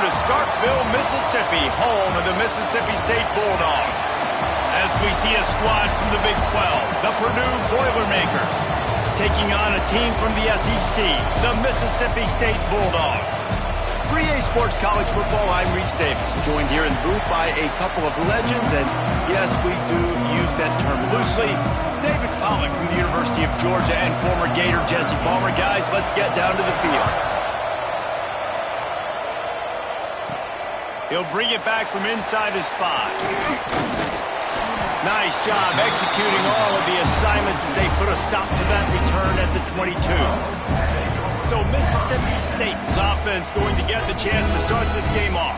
to Starkville, Mississippi, home of the Mississippi State Bulldogs. As we see a squad from the Big 12, the Purdue BoilerMakers, taking on a team from the SEC, the Mississippi State Bulldogs. For EA Sports College Football, I'm Reese Davis, joined here in the booth by a couple of legends, and yes, we do use that term loosely. David Pollack from the University of Georgia and former Gator Jesse Palmer. Guys, let's get down to the field. He'll bring it back from inside his 5. Nice job executing all of the assignments as they put a stop to that return at the 22. So Mississippi State's offense going to get the chance to start this game off.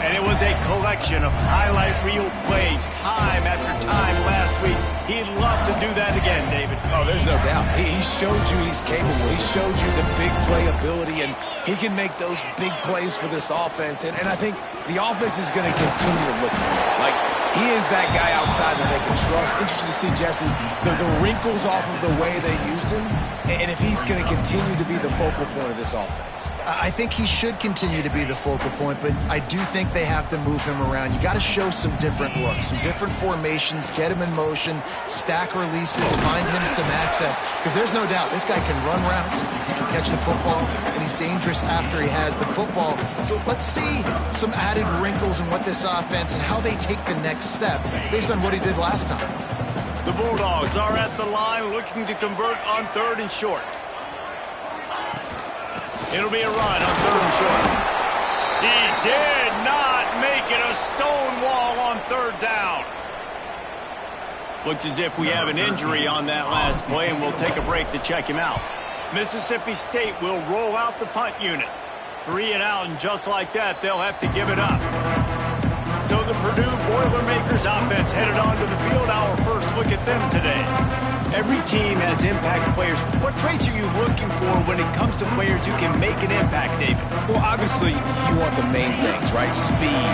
And it was a collection of highlight reel plays time after time last week. He'd love to do that again, David. Oh, there's no doubt. He showed you he's capable. He showed you the big play ability, and he can make those big plays for this offense. And I think the offense is going to continue to look for him. Like, he is that guy outside that they can trust. Interesting to see, Jesse, the wrinkles off of the way they used him, and if he's going to continue to be the focal point of this offense. I think he should continue to be the focal point, but I do think they have to move him around. You got to show some different looks, some different formations, get him in motion, stack releases, find him some access, because there's no doubt this guy can run routes, he can catch the football, and he's dangerous after he has the football. So let's see some added wrinkles in what this offense and how they take the next step based on what he did last time. The Bulldogs are at the line looking to convert on 3rd and short. It'll be a run on 3rd and short. He did not make it a stone wall on 3rd down. Looks as if we have an injury on that last play, and we'll take a break to check him out. Mississippi State will roll out the punt unit. 3 and out, and just like that, they'll have to give it up. So the Purdue BoilerMakers offense headed onto the field. Our first look at them today. Every team has impact players. What traits are you looking for when it comes to players who can make an impact, David? Well, obviously, you want the main things, right? Speed,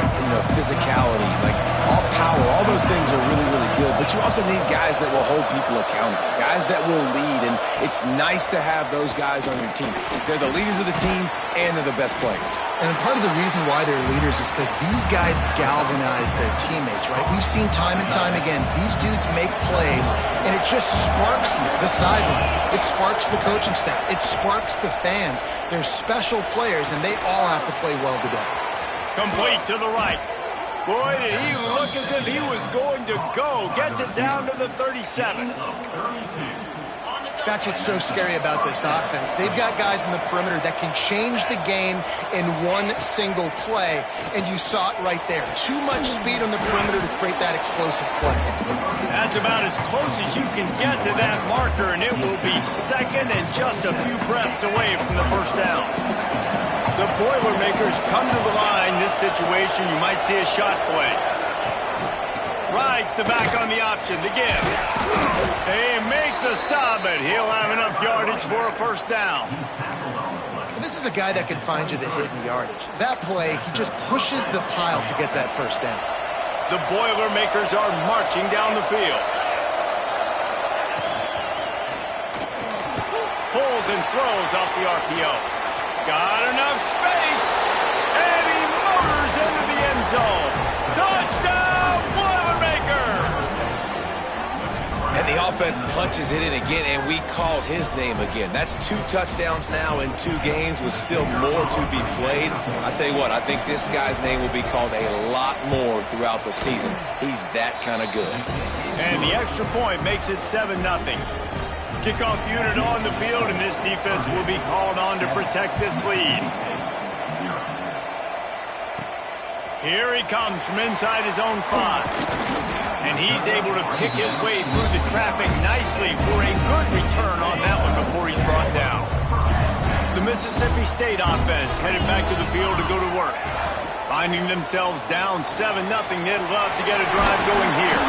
physicality, like all power. All those things are really, really good. But you also need guys that will hold people accountable, guys that will lead. And it's nice to have those guys on your team. They're the leaders of the team, and they're the best players. And part of the reason why they're leaders is because these guys galvanize their teammates, right? We've seen time and time again, these dudes make plays, and it just sparks the sideline. It sparks the coaching staff. It sparks the fans. They're special players, and they all have to play well together. Complete to the right. Boy, did he look as if he was going to go. Gets it down to the 37. That's what's so scary about this offense. They've got guys in the perimeter that can change the game in one single play, and you saw it right there. Too much speed on the perimeter to create that explosive play. That's about as close as you can get to that marker, and it will be second and just a few breaths away from the first down. The Boilermakers come to the line. This situation, you might see a shot play. Rides the back on the option to give. They make the stop, but he'll have enough yardage for a first down. And this is a guy that can find you the hidden yardage. That play, he just pushes the pile to get that first down. The Boilermakers are marching down the field. Pulls and throws off the RPO. Got enough space, and he motors into the end zone. Touchdown, Boilermakers! And the offense punches it in again, and we call his name again. That's 2 touchdowns now in 2 games with still more to be played. I tell you what, I think this guy's name will be called a lot more throughout the season. He's that kind of good. And the extra point makes it 7-0. Kickoff unit on the field, and this defense will be called on to protect this lead. Here he comes from inside his own 5. And he's able to pick his way through the traffic nicely for a good return on that one before he's brought down. The Mississippi State offense headed back to the field to go to work. Finding themselves down 7-0, they'd love to get a drive going here.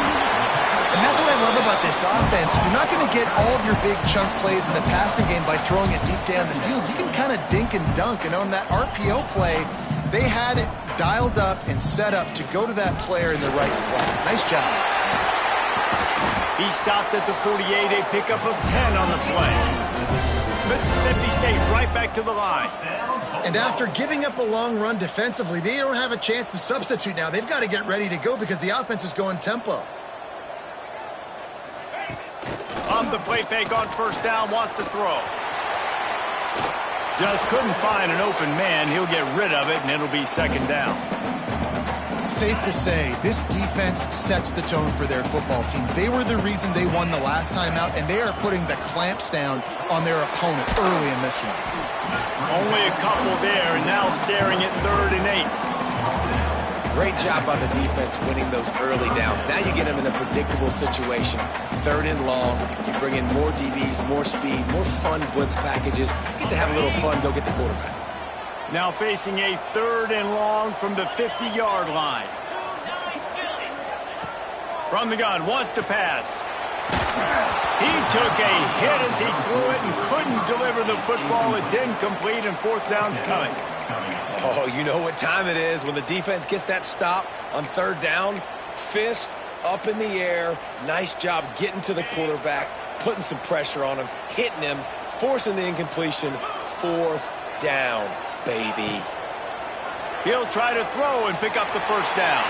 And that's what I love about this offense. You're not going to get all of your big chunk plays in the passing game by throwing it deep down the field. You can kind of dink and dunk, and on that RPO play, they had it dialed up and set up to go to that player in the right flat. Nice job. He stopped at the 48, a pickup of 10 on the play. Mississippi State right back to the line. And after giving up a long run defensively, they don't have a chance to substitute now. They've got to get ready to go because the offense is going tempo. Off the play fake on first down, wants to throw. Just couldn't find an open man. He'll get rid of it, and it'll be second down. Safe to say, this defense sets the tone for their football team. They were the reason they won the last time out, and they are putting the clamps down on their opponent early in this one. Only a couple there, and now staring at 3rd and 8. Great job by the defense winning those early downs. Now you get them in a predictable situation. 3rd and long. You bring in more DBs, more speed, more fun blitz packages. Get to have a little fun, go get the quarterback. Now facing a 3rd and long from the 50-yard line. From the gun, wants to pass. He took a hit as he threw it and couldn't deliver the football. It's incomplete, and 4th down's coming. Oh, you know what time it is when the defense gets that stop on 3rd down. Fist up in the air. Nice job getting to the quarterback, putting some pressure on him, hitting him, forcing the incompletion. 4th down, baby. He'll try to throw and pick up the first down.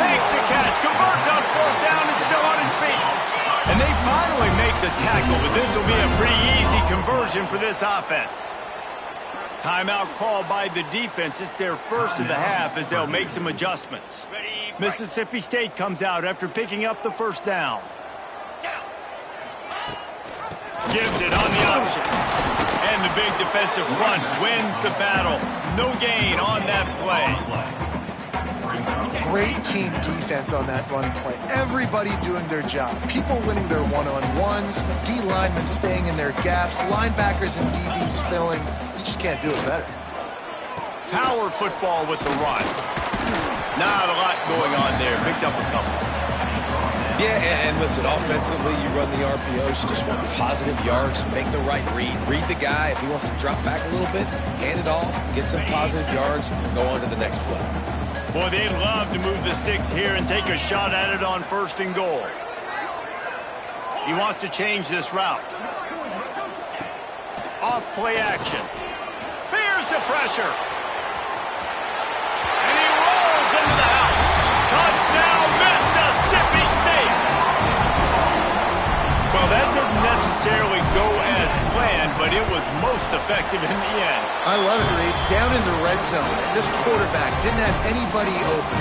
Makes the catch, converts on 4th down, is still on his feet. And they finally make the tackle, but this will be a pretty easy conversion for this offense. Timeout called by the defense. It's their first of the half as they'll make some adjustments. Mississippi State comes out after picking up the first down. Gives it on the option. And the big defensive front wins the battle. No gain on that play. Great team defense on that run play. Everybody doing their job. People winning their one-on-ones, D linemen staying in their gaps, linebackers and DBs filling. You just can't do it better. Power football with the run. Not a lot going on there. Picked up a couple. Yeah, and listen, offensively, you run the RPOs. You just want positive yards. Make the right read. Read the guy. If he wants to drop back a little bit, hand it off, get some positive yards, and go on to the next play. Boy, they'd love to move the sticks here and take a shot at it on 1st and goal. He wants to change this route. Off play action. Here's the pressure. And he rolls into the house. Touchdown, Mississippi State. Well, that didn't necessarily go as planned, but it was most effective in the end. I love it, Reese. Down in the red zone, and this quarterback didn't have anybody open.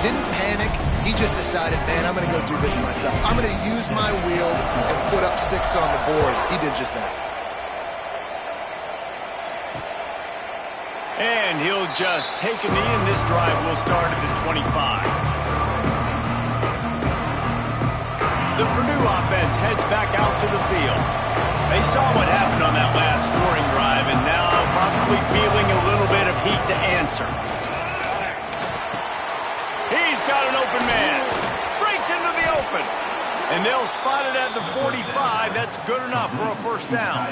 Didn't panic. He just decided, man, I'm going to go do this myself. I'm going to use my wheels and put up 6 on the board. He did just that. And he'll just take a knee, and this drive will start at the 25. The Purdue offense heads back out to the field. They saw what happened on that last scoring drive, and now probably feeling a little bit of heat to answer. He's got an open man. Breaks into the open. And they'll spot it at the 45. That's good enough for a 1st down.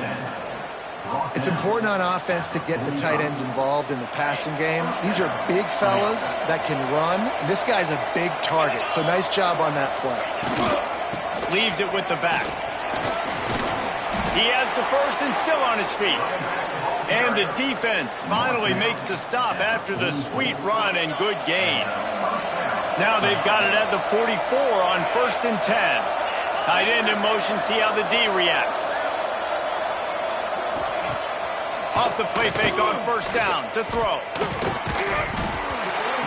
It's important on offense to get the tight ends involved in the passing game. These are big fellas that can run. And this guy's a big target, so nice job on that play. Leaves it with the back. He has the first and still on his feet. And the defense finally makes the stop after the sweet run and good gain. Now they've got it at the 44 on 1st and 10. Tight end in motion, see how the D reacts. Off the play fake on 1st down to throw.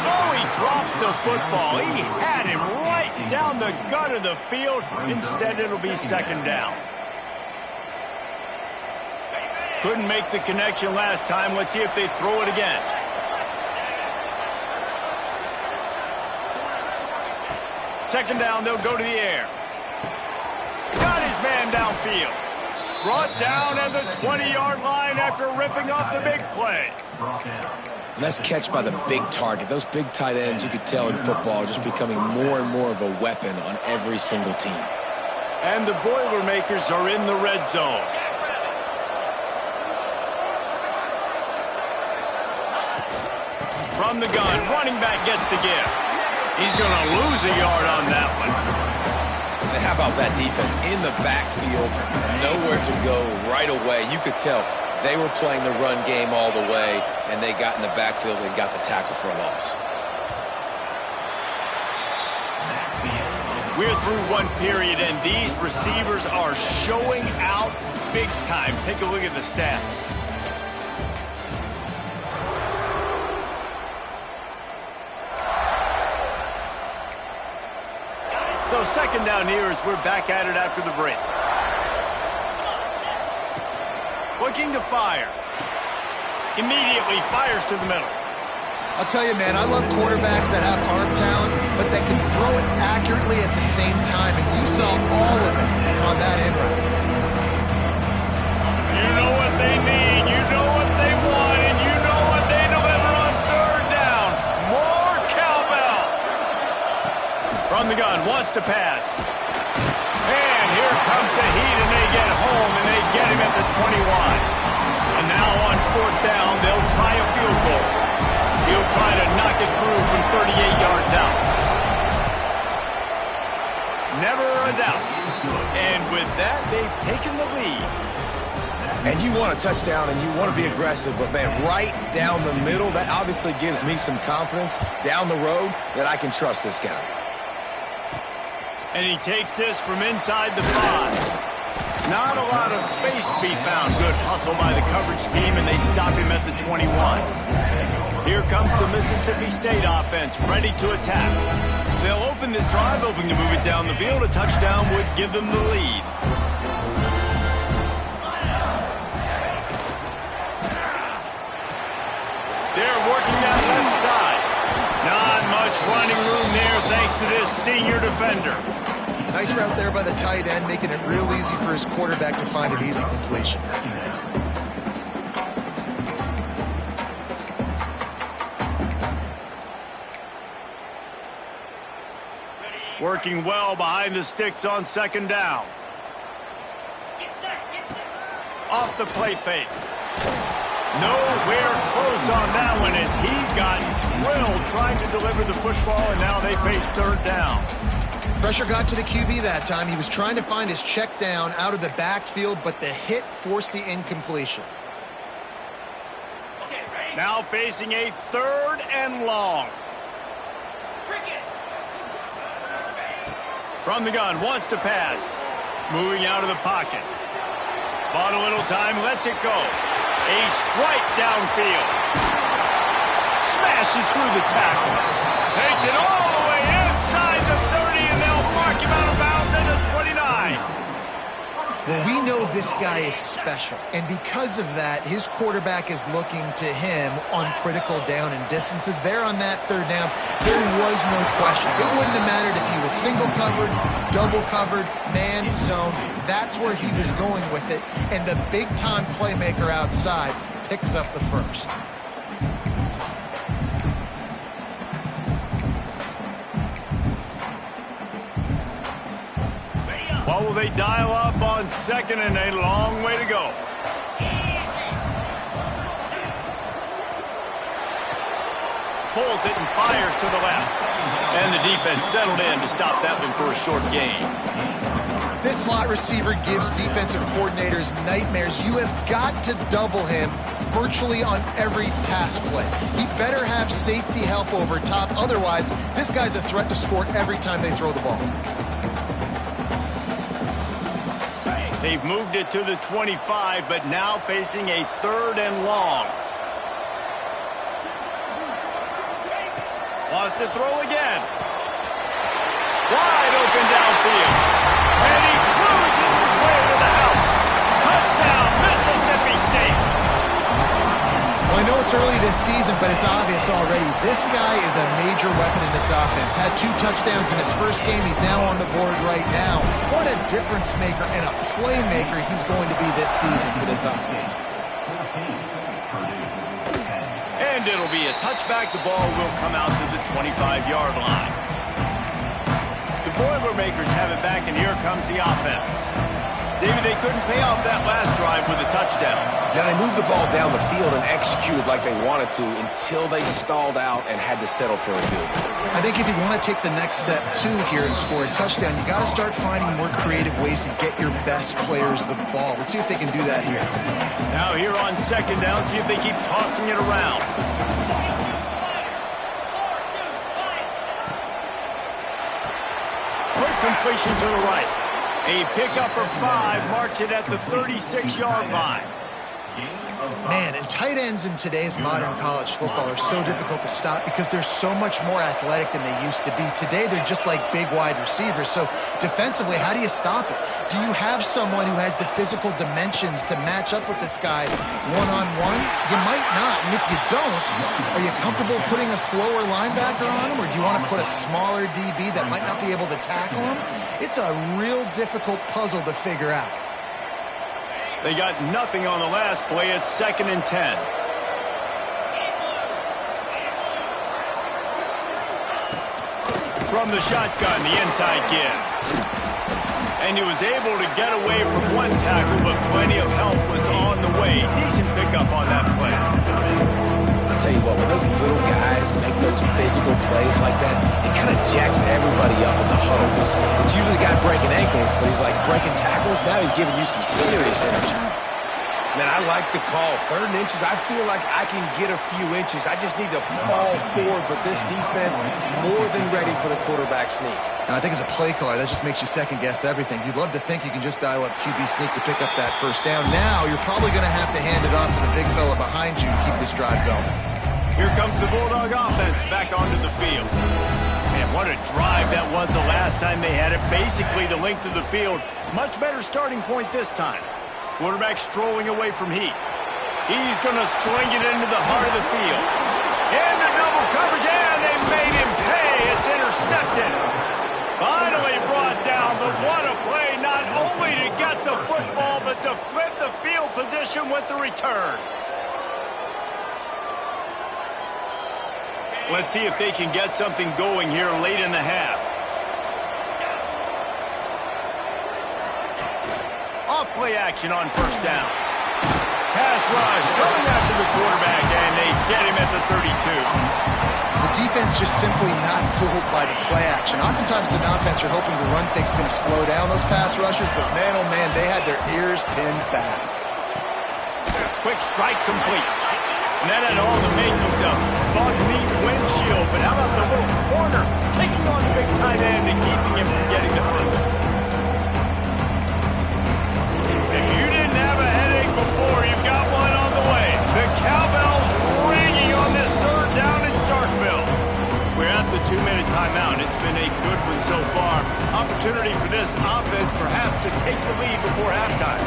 Oh, he drops the football. He had him right down the gut of the field. Instead, it'll be 2nd down. Couldn't make the connection last time. Let's see if they throw it again. Second down, they'll go to the air. Got his man downfield. Brought down at the 20-yard line after ripping off the big play. Nice catch by the big target. Those big tight ends, you could tell in football, are just becoming more and more of a weapon on every single team. And the Boilermakers are in the red zone. From the gun, running back gets to give. He's going to lose a yard on that one. And how about that defense in the backfield, nowhere to go right away. You could tell they were playing the run game all the way, and they got in the backfield and got the tackle for a loss. We're through one period, and these receivers are showing out big time. Take a look at the stats. So second down here as we're back at it after the break. Looking to fire. Immediately fires to the middle. I'll tell you, man, I love quarterbacks that have arm talent, but that can throw it accurately at the same time, and you saw all of it on that end route. You know what they need, you know what they want, and you know what they deliver on third down. More cowbell. From the gun, wants to pass. And here comes the heat, and they get home, and they get him at the 21. And now on fourth down, they'll try a field goal. He'll try to knock it through from 38 yards out. Never a doubt. And with that, they've taken the lead. And you want a touchdown and you want to be aggressive, but, man, right down the middle, that obviously gives me some confidence down the road that I can trust this guy. And he takes this from inside the 5. Not a lot of space to be found. Good hustle by the coverage team, and they stop him at the 21. Here comes the Mississippi State offense, ready to attack. They'll open this drive, hoping to move it down the field. A touchdown would give them the lead. They're working that left side. Not much running room there thanks to this senior defender. Nice route there by the tight end, making it real easy for his quarterback to find an easy completion. Working well behind the sticks on second down. Off the play fake. Nowhere close on that one as he got drilled trying to deliver the football, and now they face third down. Pressure got to the QB that time. He was trying to find his check down out of the backfield, but the hit forced the incompletion. Now facing a third and long. From the gun, wants to pass. Moving out of the pocket. Bought a little time, lets it go. A strike downfield. Smashes through the tackle. Takes it all the way inside the 30, and they'll mark him out of bounds at the 29. Well, we know this guy is special, and because of that, his quarterback is looking to him on critical down and distances. There on that third down, there was no question. It wouldn't have mattered if he was single covered, double covered, man, zone. That's where he was going with it, and the big-time playmaker outside picks up the first. What will they dial up on second, and a long way to go? Pulls it and fires to the left. And the defense settled in to stop that one for a short gain. This slot receiver gives defensive coordinators nightmares. You have got to double him virtually on every pass play. He better have safety help over top. Otherwise, this guy's a threat to score every time they throw the ball. They've moved it to the 25, but now facing a third and long. Wants to throw again. Wide open downfield. And he cruises his way to the house. Touchdown, Mississippi State. Well, I know it's early this season, but it's obvious already. This guy is a major weapon in this offense. Had 2 touchdowns in his first game. He's now on the board right now. What a difference maker and a playmaker he's going to be this season for this offense. And it'll be a touchback. The ball will come out to the 25-yard line. The BoilerMakers have it back, and here comes the offense. David, they couldn't pay off that last drive with a touchdown. Now, they moved the ball down the field and executed like they wanted to until they stalled out and had to settle for a field goal. I think if you want to take the next step, too, here and score a touchdown, you got to start finding more creative ways to get your best players the ball. Let's see if they can do that here. Now here on second down, see if they keep tossing it around. Quick completion to the right. A pickup of 5 marks it at the 36-yard line. Man, and tight ends in today's modern college football are so difficult to stop because they're so much more athletic than they used to be. Today, they're just like big wide receivers. So defensively, how do you stop it? Do you have someone who has the physical dimensions to match up with this guy one-on-one? You might not, and if you don't, are you comfortable putting a slower linebacker on him, or do you want to put a smaller DB that might not be able to tackle him? It's a real difficult puzzle to figure out. They got nothing on the last play. It's 2nd and 10. From the shotgun, the inside give. And he was able to get away from one tackle, but plenty of help was on the way. Decent pickup on that play. I'll tell you what, when those little guys make those physical plays like that, it kind of jacks everybody up in the huddle. It's usually the guy breaking ankles, but he's like breaking tackles. Now he's giving you some serious energy. Man, I like the call. 3rd and inches, I feel like I can get a few inches. I just need to fall forward, but this defense more than ready for the quarterback sneak. Now, I think as a play caller, that just makes you second-guess everything. You'd love to think you can just dial up QB sneak to pick up that first down. Now, you're probably going to have to hand it off to the big fella behind you to keep this drive going. Here comes the Bulldog offense back onto the field. Man, what a drive that was the last time they had it. Basically the length of the field. Much better starting point this time. Quarterback strolling away from heat. He's going to sling it into the heart of the field. Into double coverage, and they made him pay. It's intercepted. Finally brought down, but what a play, not only to get the football, but to flip the field position with the return. Let's see if they can get something going here late in the half. Off-play action on first down. Pass rush coming after the quarterback, and they get him at the 32. The defense just simply not fooled by the play action. Oftentimes, as an offense, you're hoping the run fake's going to slow down those pass rushers, but man, oh man, they had their ears pinned back. Quick strike complete. And that had all the makings of bug meat windshield, but how about the little corner taking on the big tight end and keeping him from getting the first? If you didn't have a headache before, you've got one on the way. The cowbell's ringing on this 3rd down in Starkville. We're at the 2-minute timeout. It's been a good one so far. Opportunity for this offense perhaps to take the lead before halftime.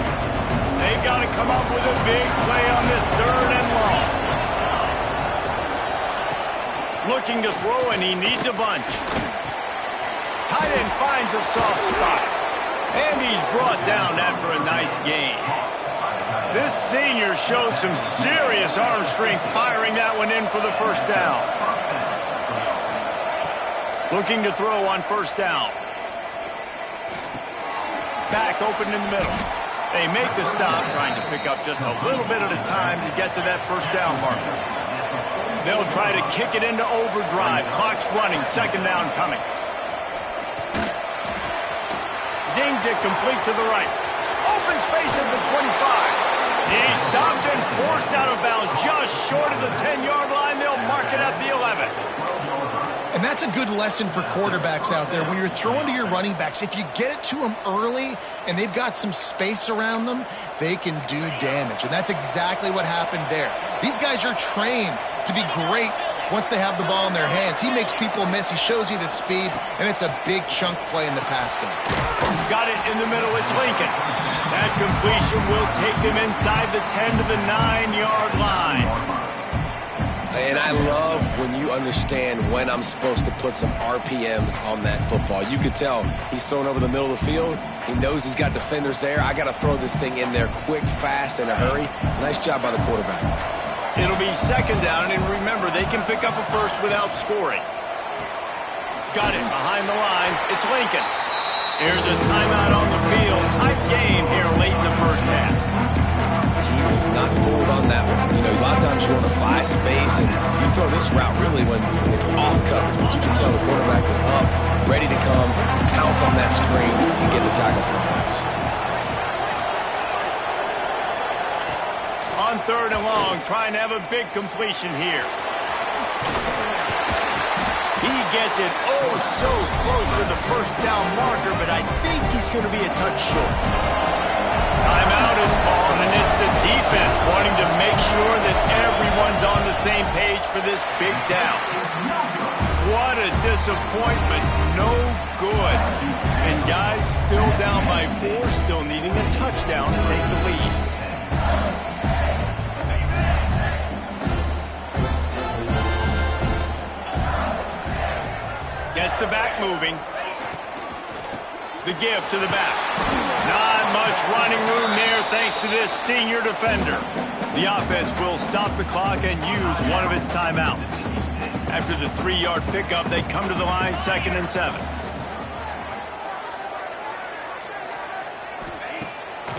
They've got to come up with a big play on this 3rd and long. Looking to throw, and he needs a bunch. Tight end finds a soft spot. And he's brought down after a nice gain. This senior showed some serious arm strength firing that one in for the first down. Looking to throw on first down. Back open in the middle. They make the stop, trying to pick up just a little bit at a time to get to that first down marker. They'll try to kick it into overdrive. Clock's running, 2nd down coming. Zings it complete to the right. Open space at the 25. He's stopped and forced out of bounds just short of the 10-yard line. They'll mark it at the 11. And that's a good lesson for quarterbacks out there. When you're throwing to your running backs, if you get it to them early and they've got some space around them, they can do damage. And that's exactly what happened there. These guys are trained to be great once they have the ball in their hands. He makes people miss. He shows you the speed, and it's a big chunk play in the pass game. Got it in the middle. It's Lincoln. That completion will take them inside the 10 to the 9-yard line. And I love when you understand when I'm supposed to put some RPMs on that football. You could tell he's thrown over the middle of the field. He knows he's got defenders there. I got to throw this thing in there quick, fast, in a hurry. Nice job by the quarterback. It'll be 2nd down, and remember, they can pick up a first without scoring. Got it behind the line. It's Lincoln. Here's a timeout on the field. Tight game here late in the first half. He was not fooled on that one. You know, a lot of times you want to buy space, and you throw this route really when it's off coverage. But you can tell the quarterback was up, ready to come, pounce on that screen, and get the tackle for a pass. On 3rd and long, trying to have a big completion here. He gets it oh so close to the first down marker, but I think he's going to be a touch short. Timeout is called, and it's the defense wanting to make sure that everyone's on the same page for this big down. What a disappointment. No good. And guys, still down by 4, still needing a touchdown to take the lead. Gets the back moving. The give to the back. Not much running room there thanks to this senior defender. The offense will stop the clock and use one of its timeouts. After the 3-yard pickup, they come to the line 2nd and 7.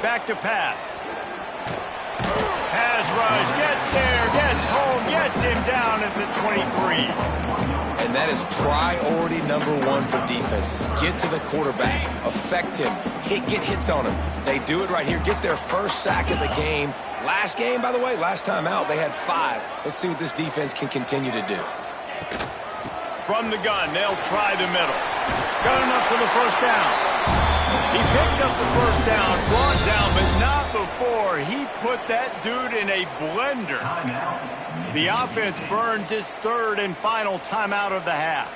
Back to pass. Pass rush, gets there, gets home, gets him down at the 23. And that is priority number 1 for defenses. Get to the quarterback, affect him, get hits on him. They do it right here. Get their first sack of the game. Last game, by the way, last time out, they had 5. Let's see what this defense can continue to do. From the gun, they'll try the middle. Got enough for the first down. He picks up the first down, brought down, but not before he put that dude in a blender. The offense burns its 3rd and final timeout of the half.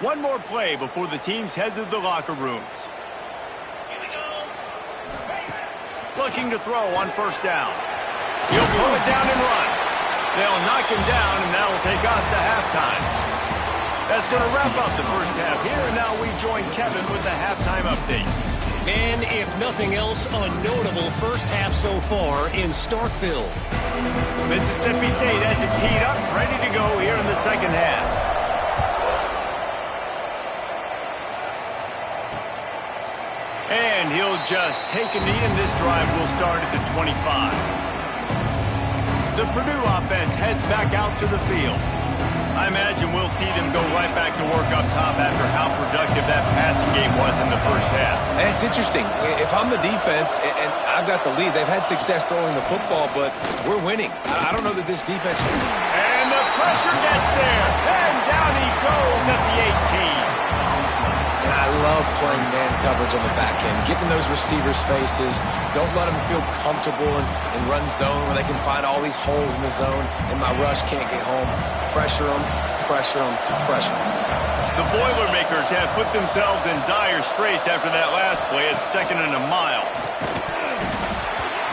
One more play before the teams head to the locker rooms. Looking to throw on first down. He'll pull it down and run. They'll knock him down, and that'll take us to halftime. That's going to wrap up the first half here, and now we join Kevin with the halftime update. And if nothing else, a notable first half so far in Starkville. Mississippi State has it teed up, ready to go here in the second half. And he'll just take a knee, and this drive will start at the 25. The Purdue offense heads back out to the field. I imagine we'll see them go right back to work up top after how productive that passing game was in the first half. And it's interesting. If I'm the defense and I've got the lead, they've had success throwing the football, but we're winning. I don't know that this defense... And the pressure gets there. And down he goes at the 18. And I love playing man coverage on the back end, getting those receivers' faces. Don't let them feel comfortable in run zone where they can find all these holes in the zone, and my rush can't get home. Pressure them, pressure them, pressure them. The BoilerMakers have put themselves in dire straits after that last play at 2nd and a mile.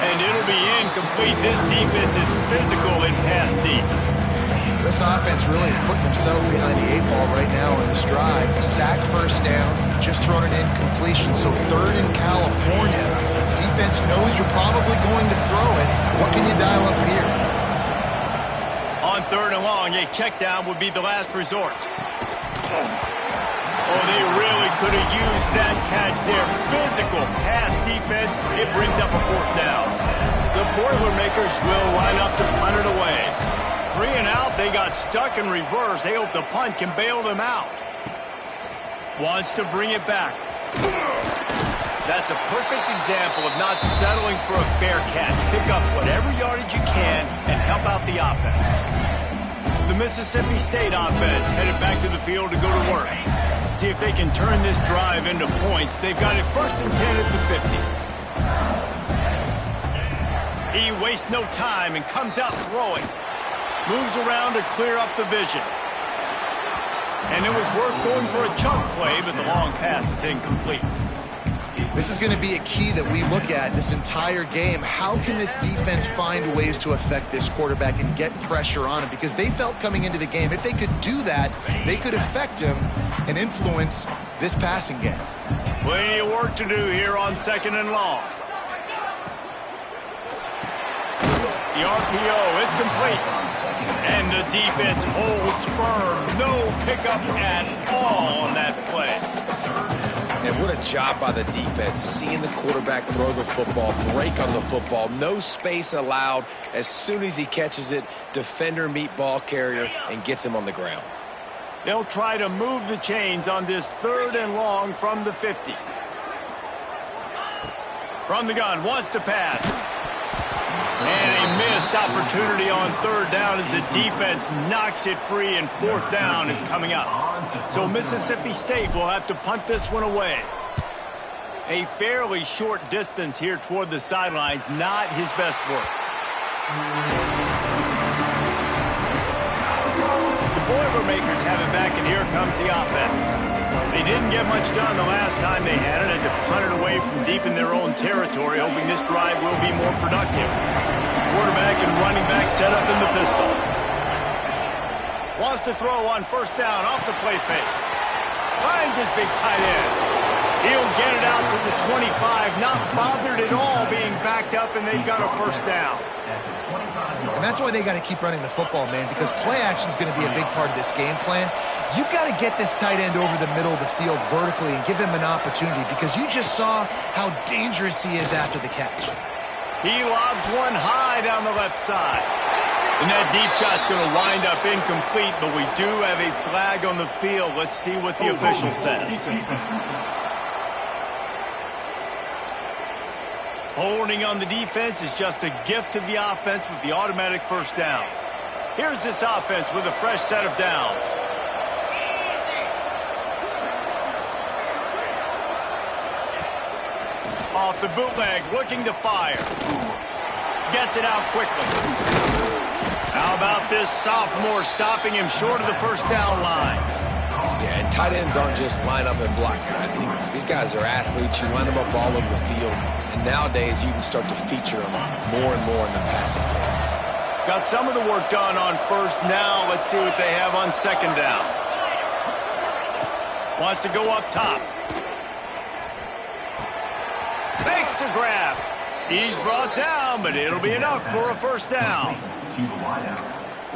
And it'll be incomplete. This defense is physical and pass deep. This offense really is putting themselves behind the 8 ball right now in this drive. Sack first down, just thrown an incompletion, so 3rd in California. Defense knows you're probably going to throw it. What can you dial up here? On 3rd and long, a check down would be the last resort. Oh, they really could have used that catch there. Physical pass defense, it brings up a 4th down. The Boilermakers will line up to punt it away. 3 and out, they got stuck in reverse. They hope the punt can bail them out. Wants to bring it back. That's a perfect example of not settling for a fair catch. Pick up whatever yardage you can and help out the offense. The Mississippi State offense headed back to the field to go to work. See if they can turn this drive into points. They've got it 1st and 10 at the 50. He wastes no time and comes out throwing. Moves around to clear up the vision. And it was worth going for a chunk play, but the long pass is incomplete. This is going to be a key that we look at this entire game. How can this defense find ways to affect this quarterback and get pressure on him? Because they felt coming into the game, if they could do that, they could affect him and influence this passing game. Plenty of work to do here on 2nd and long. The RPO, it's complete. And the defense holds firm. No pickup at all on that play. And what a job by the defense, seeing the quarterback throw the football, break on the football, no space allowed. As soon as he catches it, defender meet ball carrier and gets him on the ground. They'll try to move the chains on this 3rd and long from the 50. From the gun, wants to pass. And a missed opportunity on 3rd down as the defense knocks it free, and 4th down is coming up. So Mississippi State will have to punt this one away. A fairly short distance here toward the sidelines, not his best work. The BoilerMakers have it back, and here comes the offense. They didn't get much done the last time they had it, and to punt it away from deep in their own territory, hoping this drive will be more productive. Quarterback and running back set up in the pistol. Wants to throw on 1st down off the play fake. Finds his big tight end. He'll get it out to the 25, not bothered at all being backed up, and they've got a 1st down. And that's why they got to keep running the football, man, because play action is going to be a big part of this game plan. You've got to get this tight end over the middle of the field vertically and give him an opportunity, because you just saw how dangerous he is after the catch. He lobs one high down the left side. And that deep shot's going to wind up incomplete, but we do have a flag on the field. Let's see what the official says. Holding on the defense is just a gift to the offense with the automatic 1st down. Here's this offense with a fresh set of downs. Off the bootleg, looking to fire. Gets it out quickly. How about this sophomore stopping him short of the 1st down line? Yeah, and tight ends aren't just line up and block guys anymore. These guys are athletes. You line them up all over the field. And nowadays, you can start to feature them more and more in the passing game. Got some of the work done on 1st. Now let's see what they have on 2nd down. Wants to go up top. Makes the grab. He's brought down, but it'll be enough for a 1st down.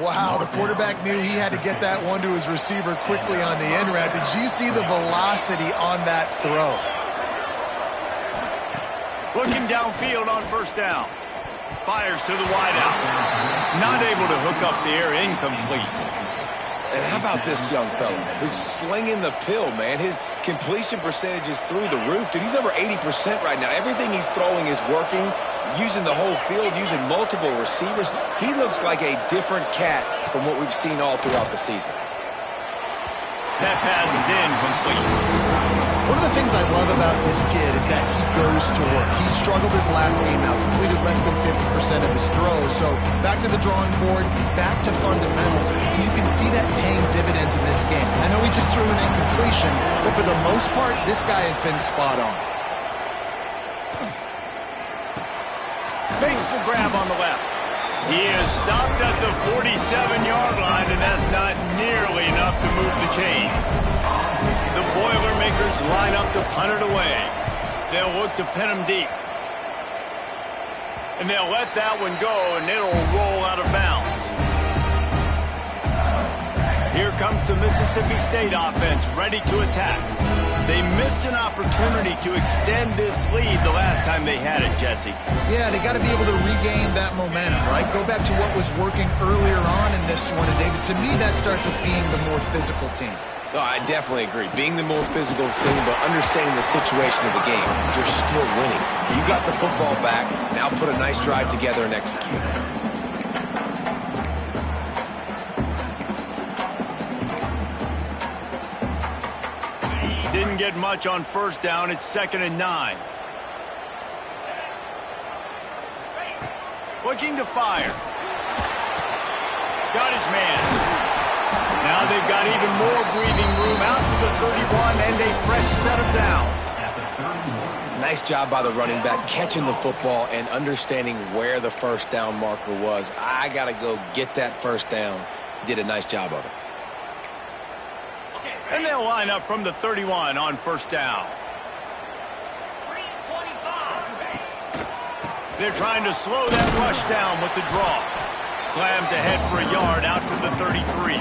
Wow, the quarterback knew he had to get that one to his receiver quickly on the end route. Did you see the velocity on that throw? Looking downfield on 1st down. Fires to the wideout. Not able to hook up the air, incomplete. And how about this young fella who's slinging the pill, man? His completion percentage is through the roof. Dude, he's over 80% right now. Everything he's throwing is working, using the whole field, using multiple receivers. He looks like a different cat from what we've seen all throughout the season. That pass is incomplete. One of the things I love about this kid is that he goes to work. He struggled his last game out, completed less than 50% of his throws. So back to the drawing board, back to fundamentals. You can see that paying dividends in this game. I know he just threw an incompletion, but for the most part, this guy has been spot on. Makes the grab on the left. He is stopped at the 47-yard line, and that's not nearly enough to move the chains. The BoilerMakers line up to punt it away. They'll look to pin him deep. And they'll let that one go, and it'll roll out of bounds. Here comes the Mississippi State offense, ready to attack. They missed an opportunity to extend this lead the last time they had it, Jesse. Yeah, they got to be able to regain that momentum, right? Go back to what was working earlier on in this one. And David, to me, that starts with being the more physical team. Oh, I definitely agree. Being the more physical team, but understanding the situation of the game. You're still winning. You got the football back. Now put a nice drive together and execute. Didn't get much on 1st down. It's 2nd and 9. Looking to fire. Got his man. Now they've got even more breathing room out to the 31 and a fresh set of downs. Nice job by the running back, catching the football and understanding where the 1st down marker was. I got to go get that 1st down. He did a nice job of it. And they'll line up from the 31 on 1st down. They're trying to slow that rush down with the draw. Slams ahead for a yard out to the 33.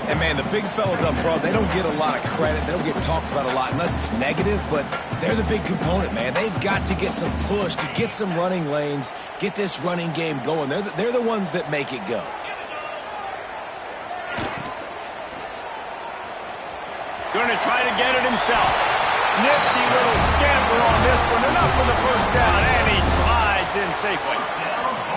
And, man, the big fellas up front, they don't get a lot of credit. They don't get talked about a lot unless it's negative, but they're the big component, man. They've got to get some push to get some running lanes, get this running game going. They're the ones that make it go. Going to try to get it himself. Nifty little scamper on this one. Enough for the first down, and he slides in safely.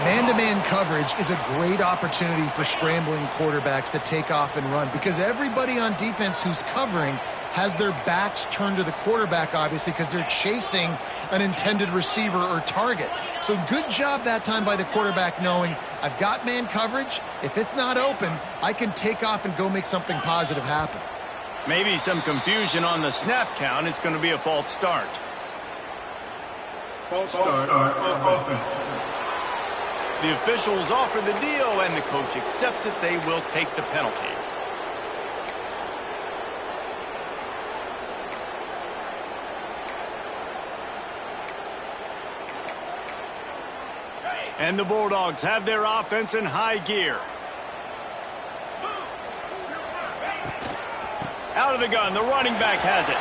Man-to-man coverage is a great opportunity for scrambling quarterbacks to take off and run because everybody on defense who's covering has their backs turned to the quarterback, obviously, because they're chasing an intended receiver or target. So good job that time by the quarterback knowing I've got man coverage. If it's not open, I can take off and go make something positive happen. Maybe some confusion on the snap count. It's going to be a false start. False start, offense. The officials offer the deal, and the coach accepts it. They will take the penalty. And the Bulldogs have their offense in high gear. Out of the gun, the running back has it.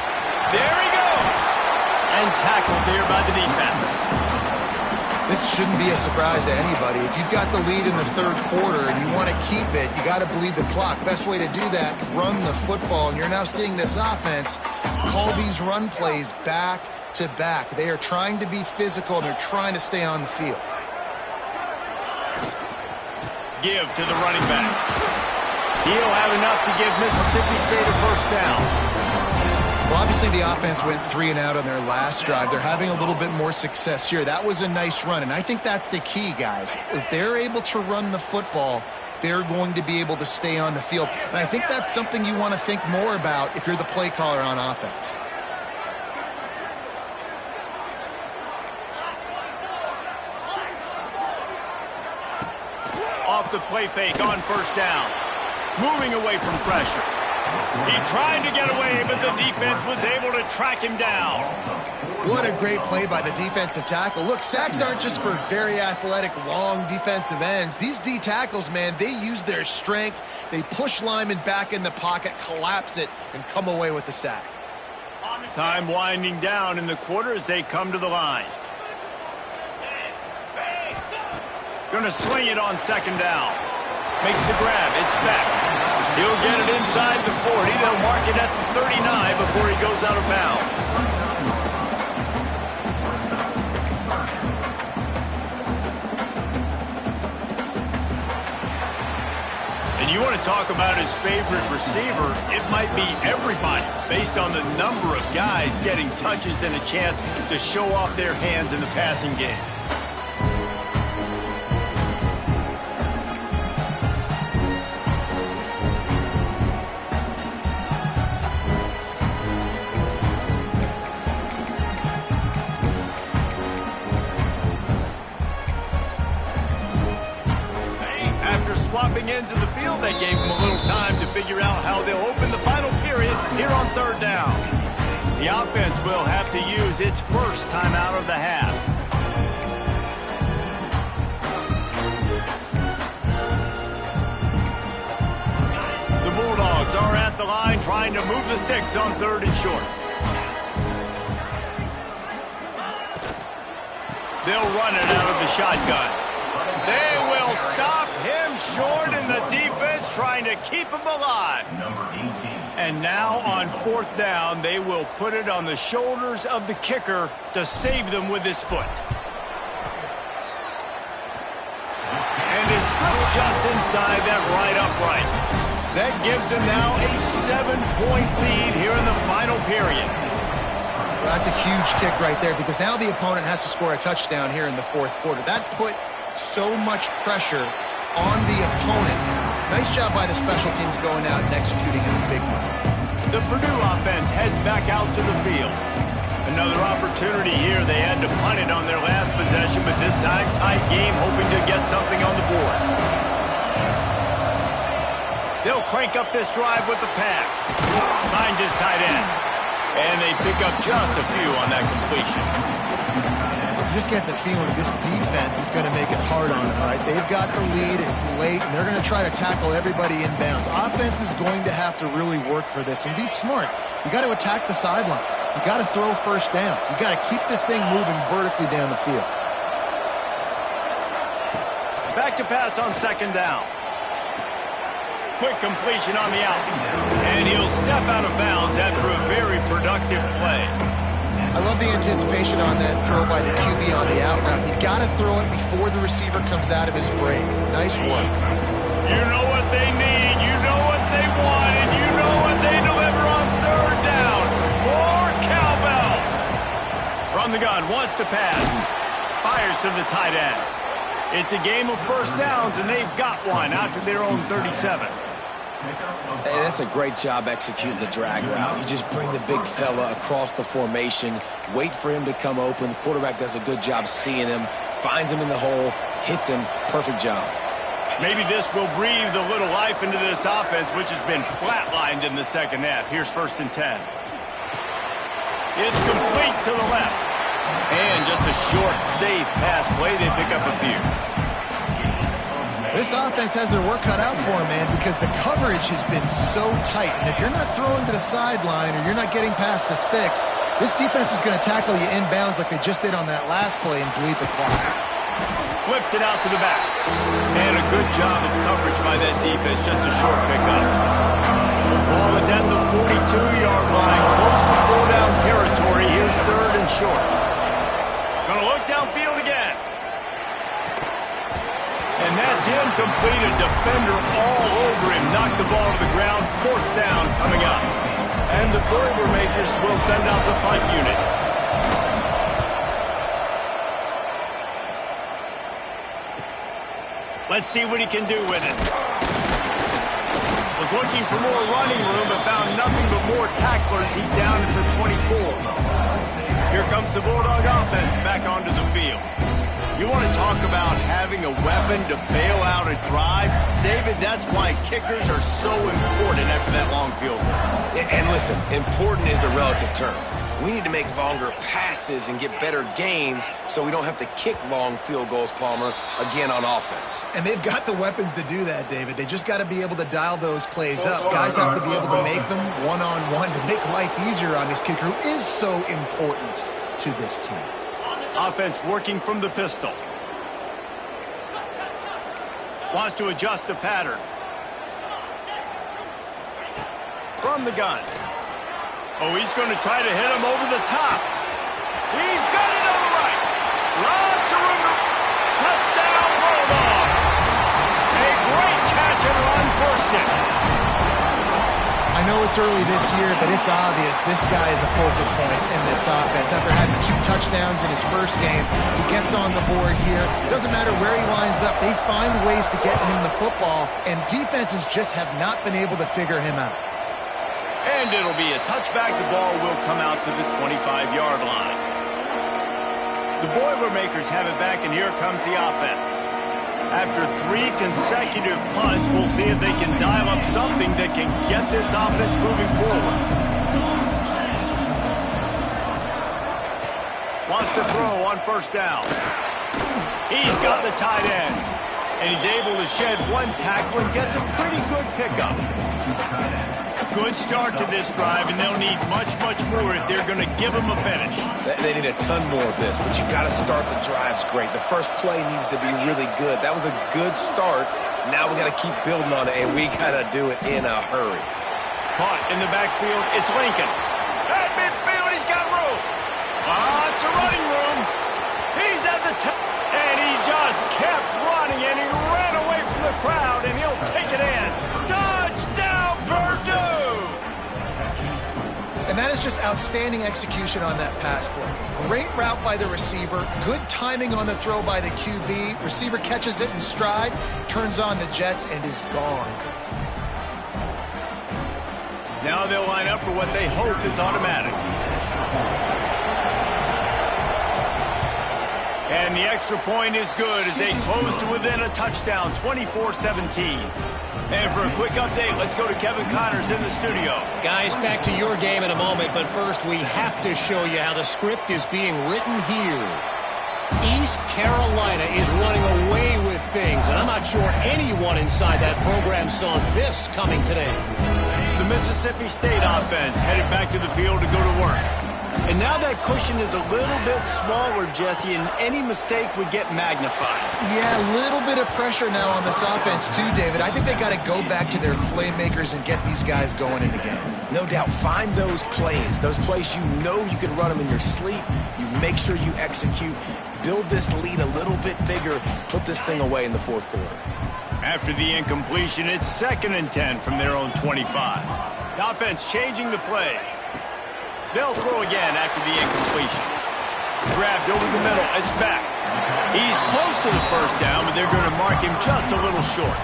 There he goes! And tackled there by the defense. This shouldn't be a surprise to anybody. If you've got the lead in the third quarter and you want to keep it, you got to bleed the clock. Best way to do that, run the football. And you're now seeing this offense call these run plays back to back. They are trying to be physical, and they're trying to stay on the field. Give to the running back. He'll have enough to give Mississippi State a first down. Well, obviously the offense went 3 and out on their last drive. They're having a little bit more success here. That was a nice run, and I think that's the key, guys. If they're able to run the football, they're going to be able to stay on the field. And I think that's something you want to think more about if you're the play caller on offense. Off the play fake on first down. Moving away from pressure. He tried to get away, but the defense was able to track him down. What a great play by the defensive tackle. Look, sacks aren't just for very athletic, long defensive ends. These D tackles, man, they use their strength. They push linemen back in the pocket, collapse it, and come away with the sack. Time winding down in the quarter as they come to the line. Going to swing it on second down. Makes the grab. It's back. He'll get it inside the 40. They'll mark it at the 39 before he goes out of bounds. And you want to talk about his favorite receiver, it might be everybody based on the number of guys getting touches and a chance to show off their hands in the passing game. Swapping ends of the field, that gave them a little time to figure out how they'll open the final period here on third down. The offense will have to use its first timeout of the half. The Bulldogs are at the line trying to move the sticks on third and short. They'll run it out of the shotgun. They will stop him short, and the defense trying to keep him alive. And now on fourth down, they will put it on the shoulders of the kicker to save them with his foot. And it slips just inside that right upright. That gives them now a 7-point lead here in the final period. Well, that's a huge kick right there because now the opponent has to score a touchdown here in the fourth quarter. That put so much pressure on the opponent. Nice job by the special teams going out and executing in a big one. The Purdue offense heads back out to the field. Another opportunity here. They had to punt it on their last possession, but this time tight game, hoping to get something on the board. They'll crank up this drive with the pass. Finds his tight end. And they pick up just a few on that completion. You just get the feeling this defense is going to make it hard on them, right? They've got the lead, it's late, and they're going to try to tackle everybody inbounds. Offense is going to have to really work for this and be smart. You got to attack the sidelines. You got to throw first downs. You got to keep this thing moving vertically down the field. Back to pass on second down. Quick completion on the out. And he'll step out of bounds after a very productive play. I love the anticipation on that throw by the QB on the out route. You got to throw it before the receiver comes out of his break. Nice work. You know what they need, you know what they want, and you know what they deliver on third down. More cowbell. From the gun, wants to pass. Fires to the tight end. It's a game of first downs, and they've got one out to their own 37. Hey, that's a great job executing the drag route. You just bring the big fella across the formation, wait for him to come open. The quarterback does a good job seeing him, finds him in the hole, hits him. Perfect job. Maybe this will breathe a little life into this offense, which has been flatlined in the second half. Here's 1st and 10. It's complete to the left. And just a short, safe pass play. They pick up a few. This offense has their work cut out for them, man, because the coverage has been so tight. And if you're not throwing to the sideline or you're not getting past the sticks, this defense is going to tackle you inbounds like they just did on that last play and bleed the clock. Flips it out to the back. And a good job of coverage by that defense. Just a short pickup. Ball is at the 42-yard line, close to 4-down territory. Here's 3rd and short. Gonna look downfield again. And that's incomplete. A defender all over him. Knocked the ball to the ground. 4th down coming up. And the BoilerMakers will send out the punt unit. Let's see what he can do with it. Was looking for more running room, but found nothing but more tacklers. He's down at the 24. Here comes the Bulldog offense back onto the field. You want to talk about having a weapon to bail out a drive? David, that's why kickers are so important after that long field goal. And listen, important is a relative term. We need to make longer passes and get better gains so we don't have to kick long field goals, Palmer, again on offense. And they've got the weapons to do that, David. They just got to be able to dial those plays up. Guys have to be able to make them one-on-one to make life easier on this kicker who is so important to this team. Offense working from the pistol. Wants to adjust the pattern. From the gun. Oh, he's going to try to hit him over the top. He's got it on the right. Lots of room to... Touchdown, Bulldogs. A great catch and run for 6. I know it's early this year, but it's obvious this guy is a focal point in this offense. After having 2 touchdowns in his first game, he gets on the board here. Doesn't matter where he lines up, they find ways to get him the football, and defenses just have not been able to figure him out. And it'll be a touchback. The ball will come out to the 25-yard line. The Boilermakers have it back, and here comes the offense. After 3 consecutive punts, we'll see if they can dial up something that can get this offense moving forward. Wants to throw on 1st down. He's got the tight end. And he's able to shed 1 tackle and gets a pretty good pickup. Good start to this drive, and they'll need much, much more if they're going to give them a finish. They need a ton more of this, but you got to start the drives great. The first play needs to be really good. That was a good start. Now we got to keep building on it, and we got to do it in a hurry. Caught in the backfield, it's Lincoln. At midfield, he's got room. Lots of running room. He's at the top, and he just kept running, and he ran away from the crowd, and he'll take it in. Touchdown, Purdue! And that is just outstanding execution on that pass play. Great route by the receiver, good timing on the throw by the QB. Receiver catches it in stride, turns on the jets, and is gone. Now they'll line up for what they hope is automatic. And the extra point is good as they close to within a touchdown, 24-17. And for a quick update, let's go to Kevin Connors in the studio. Guys, back to your game in a moment, but first we have to show you how the script is being written here. East Carolina is running away with things, and I'm not sure anyone inside that program saw this coming today. The Mississippi State offense headed back to the field to go to work. And now that cushion is a little bit smaller, Jesse, and any mistake would get magnified. Yeah, a little bit of pressure now on this offense too, David. I think they got to go back to their playmakers and get these guys going in the game. No doubt, find those plays you know you can run them in your sleep. You make sure you execute, build this lead a little bit bigger, put this thing away in the fourth quarter. After the incompletion, it's 2nd and 10 from their own 25. The offense changing the play. They'll throw again after the incompletion. Grabbed over the middle. It's back. He's close to the first down, but they're going to mark him just a little short.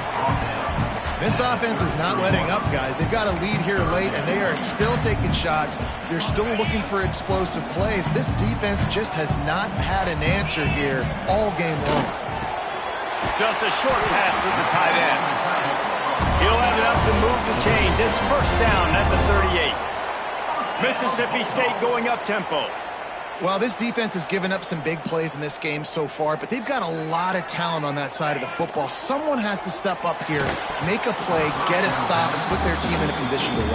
This offense is not letting up, guys. They've got a lead here late, and they are still taking shots. They're still looking for explosive plays. This defense just has not had an answer here all game long. Just a short pass to the tight end. He'll have enough to move the chains. It's first down at the 38. Mississippi State going up-tempo. Well, this defense has given up some big plays in this game so far, but they've got a lot of talent on that side of the football. Someone has to step up here, make a play, get a stop, and put their team in a position to win.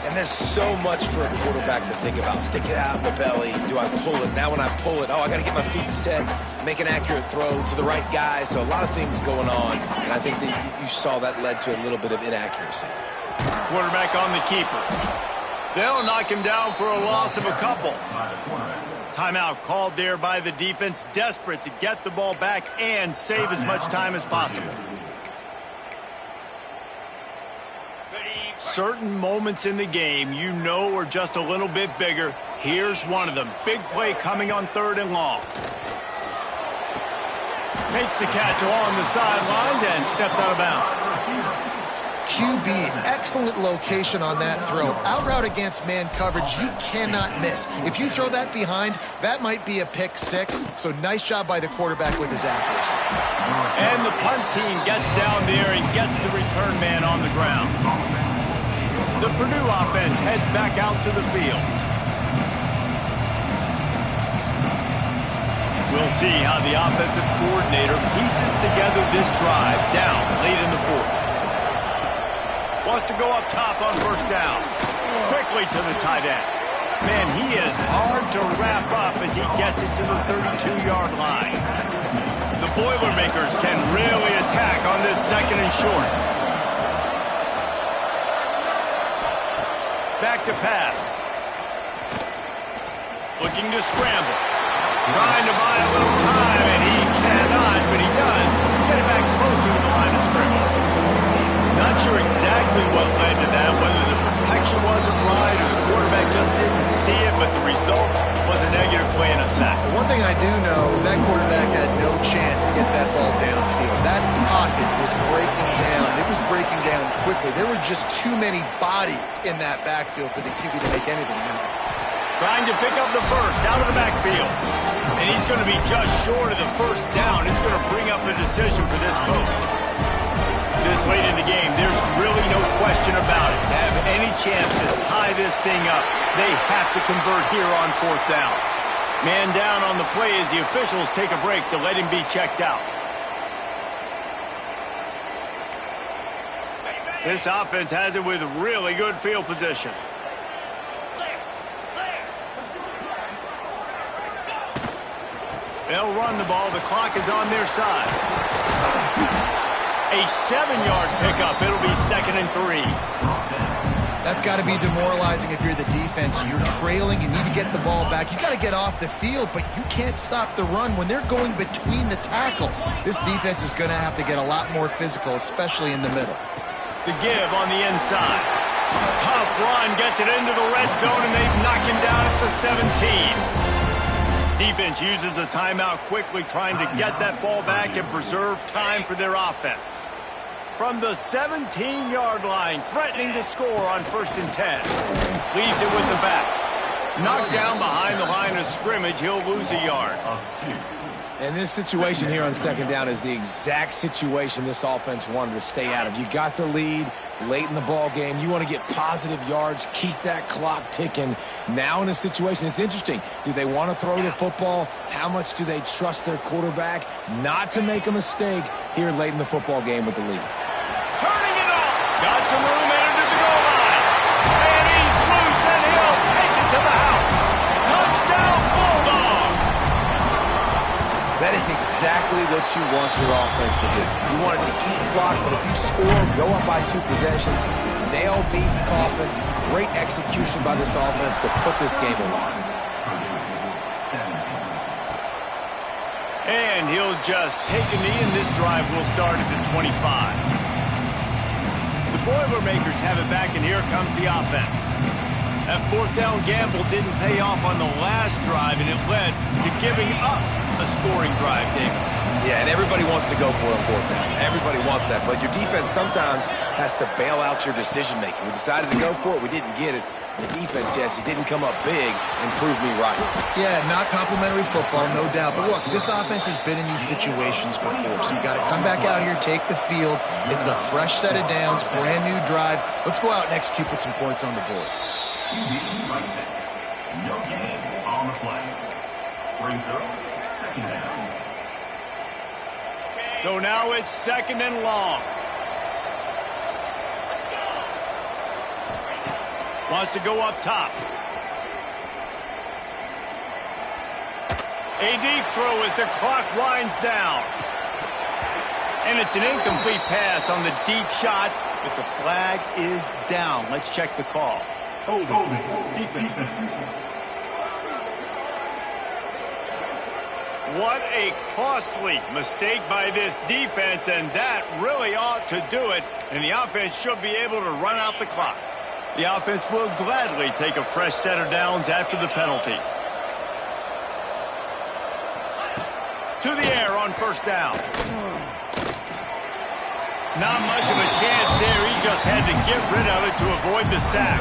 And there's so much for a quarterback to think about. Stick it out in the belly. Do I pull it? Now when I pull it, I got to get my feet set, make an accurate throw to the right guy. So a lot of things going on, and I think that you saw that led to a little bit of inaccuracy. Quarterback on the keeper. They'll knock him down for a loss of a couple. Timeout called there by the defense, desperate to get the ball back and save as much time as possible. Certain moments in the game you know are just a little bit bigger. Here's one of them. Big play coming on 3rd and long. Makes the catch along the sidelines and steps out of bounds. QB, excellent location on that throw. Out route against man coverage, you cannot miss. If you throw that behind, that might be a pick 6. So nice job by the quarterback with his accuracy. And the punt team gets down there and gets the return man on the ground. The Purdue offense heads back out to the field. We'll see how the offensive coordinator pieces together this drive down late in the 4th. Wants to go up top on first down. Quickly to the tight end. Man, he is hard to wrap up as he gets it to the 32-yard line. The Boilermakers can really attack on this 2nd and short. Back to pass. Looking to scramble. Trying to buy a little time, and he cannot, but he does get it back closer to the line of scrimmage. Not sure exactly what led to that, whether the protection wasn't right or the quarterback just didn't see it, but the result was a negative play and a sack. One thing I do know is that quarterback had no chance to get that ball downfield. That pocket was breaking down. It was breaking down quickly. There were just too many bodies in that backfield for the QB to make anything happen. Trying to pick up the first out of the backfield. And he's going to be just short of the first down. It's going to bring up a decision for this coach. This late in the game, there's really no question about it. To have any chance to tie this thing up, they have to convert here on 4th down. Man down on the play as the officials take a break to let him be checked out. This offense has it with really good field position. They'll run the ball. The clock is on their side. A 7-yard pickup. It'll be 2nd and 3. That's got to be demoralizing if you're the defense. You're trailing. You need to get the ball back. You got to get off the field, but you can't stop the run when they're going between the tackles. This defense is going to have to get a lot more physical, especially in the middle. The give on the inside. Tough run gets it into the red zone, and they knock him down at the 17. Defense uses a timeout quickly, trying to get that ball back and preserve time for their offense. From the 17-yard line, threatening to score on 1st and 10. Leaves it with the back. Knocked down behind the line of scrimmage, he'll lose a yard. And this situation here on second down is the exact situation this offense wanted to stay out of. You got the lead late in the ball game. You want to get positive yards, keep that clock ticking. Now in a situation, it's interesting. Do they want to throw the football? How much do they trust their quarterback not to make a mistake here late in the football game with the lead? Turning it off. Got some room entered the goal line. And he's loose, and he'll take it to the house. Touchdown, Bulldogs. That is exactly what you want your offense to do. You want it to eat clock, but if you score, go up by 2 possessions, nail, beat, coffin. Great execution by this offense to put this game away. And he'll just take a knee, and this drive will start at the 25. The Boilermakers have it back, and here comes the offense. That fourth down gamble didn't pay off on the last drive, and it led to giving up a scoring drive, David. Yeah, and everybody wants to go for it on fourth down. Everybody wants that, but your defense sometimes has to bail out your decision-making. We decided to go for it. We didn't get it. The defense, Jesse, didn't come up big and prove me right. Yeah, not complimentary football, no doubt. But look, this offense has been in these situations before, so you got to come back out here, take the field. It's a fresh set of downs, brand new drive. Let's go out and execute, put some points on the board. No gain on the play. Brings up second down. So now it's second and long. Wants to go up top. A deep throw as the clock winds down. And it's an incomplete pass on the deep shot, but the flag is down. Let's check the call. Holding. Defense. What a costly mistake by this defense, and that really ought to do it. And the offense should be able to run out the clock. The offense will gladly take a fresh set of downs after the penalty. To the air on first down. Not much of a chance there. He just had to get rid of it to avoid the sack.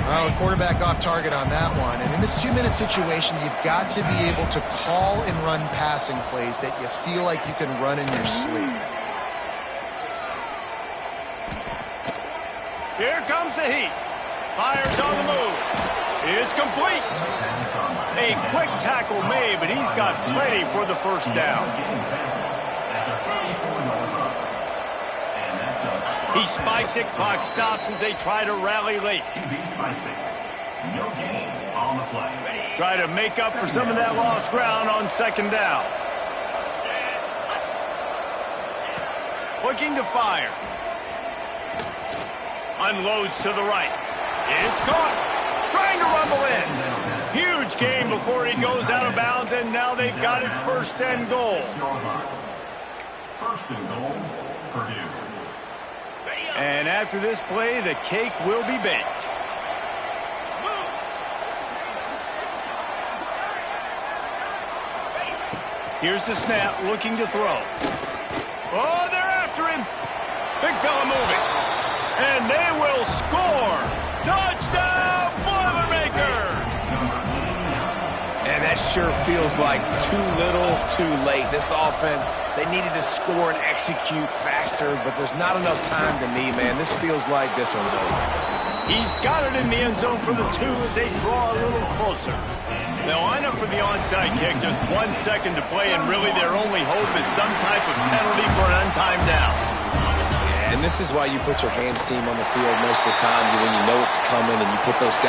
Well, the quarterback off target on that one. And in this 2-minute situation, you've got to be able to call and run passing plays that you feel like you can run in your sleep. Here comes the heat. Fires on the move. It's complete. A quick tackle made, but he's got plenty for the first down. He spikes it. Clock stops as they try to rally late. No gain on the play. Try to make up for some of that lost ground on second down. Looking to fire. Unloads to the right. It's caught. Trying to rumble in. Huge gain before he goes out of bounds, and now they've got it first and goal. First and goal, Purdue. And after this play, the cake will be baked. Here's the snap, looking to throw. Oh, they're after him. Big fella moving. And they will score. Touchdown, Boilermakers! And that sure feels like too little, too late. This offense, they needed to score and execute faster, but there's not enough time to me, man. This feels like this one's over. He's got it in the end zone for the 2 as they draw a little closer. They'll line up for the onside kick, just 1 second to play, and really their only hope is some type of penalty for an untimed down. And this is why you put your hands team on the field most of the time when you know it's coming and you put those guys